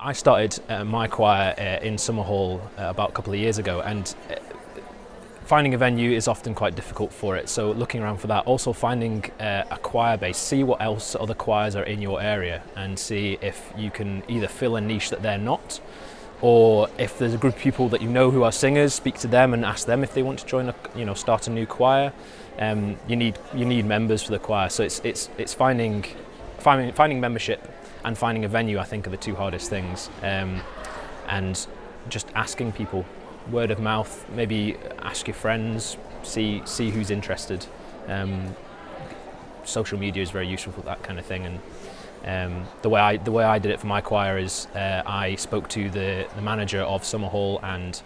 I started my choir in Summerhall about a couple of years ago, and finding a venue is often quite difficult for it. So looking around for that, also finding a choir base, see what else other choirs are in your area and see if you can either fill a niche that they're not, or if there's a group of people that you know who are singers, speak to them and ask them if they want to join start a new choir. You need members for the choir, so it's finding membership and finding a venue, I think, are the two hardest things. And just asking people, word of mouth, maybe ask your friends, see who's interested. Social media is very useful for that kind of thing. And the way I did it for my choir is I spoke to the manager of Summerhall and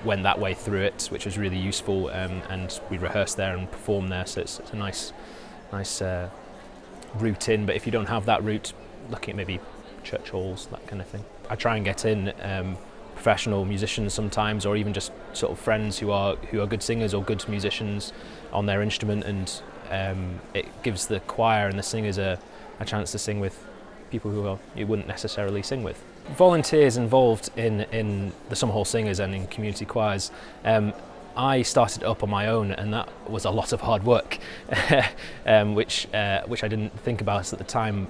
went that way through it, which was really useful. And we rehearsed there and performed there, so it's a nice route in. But if you don't have that route, looking at maybe church halls, that kind of thing. I try and get in professional musicians sometimes, or even just sort of friends who are good singers or good musicians on their instrument, and it gives the choir and the singers a chance to sing with people who you wouldn't necessarily sing with. Volunteers involved in the Summerhall Singers and in community choirs. I started up on my own, and that was a lot of hard work, which I didn't think about at the time.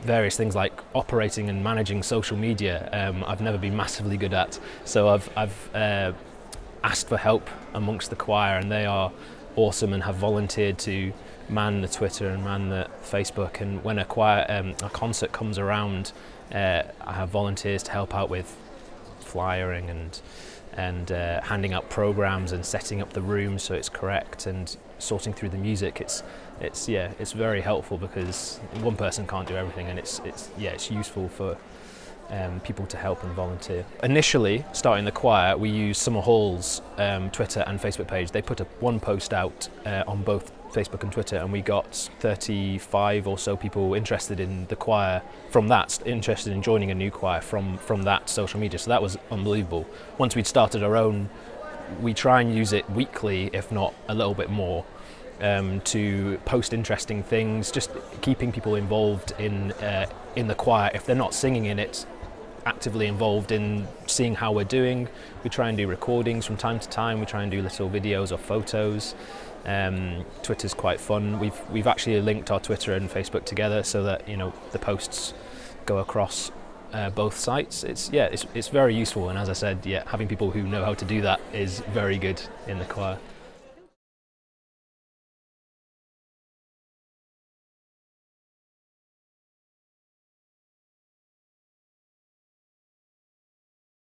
Various things like operating and managing social media, I've never been massively good at. So I've asked for help amongst the choir, and they are awesome and have volunteered to man the Twitter and man the Facebook. And when a concert comes around, I have volunteers to help out with flyering and handing out programs and setting up the room so it's correct, and sorting through the music. It's very helpful because one person can't do everything, and it's useful for people to help and volunteer. Initially, starting the choir, we used Summerhall's Twitter and Facebook page. They put one post out on both Facebook and Twitter, and we got 35 or so people interested in the choir from that, interested in joining a new choir from that social media. So that was unbelievable. Once we'd started our own, we try and use it weekly, if not a little bit more, to post interesting things, just keeping people involved in the choir. If they're not singing in it, actively involved in seeing how we're doing. We try and do recordings from time to time. We try and do little videos or photos. Twitter's quite fun. We've actually linked our Twitter and Facebook together so that the posts go across both sites. It's very useful, and as I said, having people who know how to do that is very good in the choir.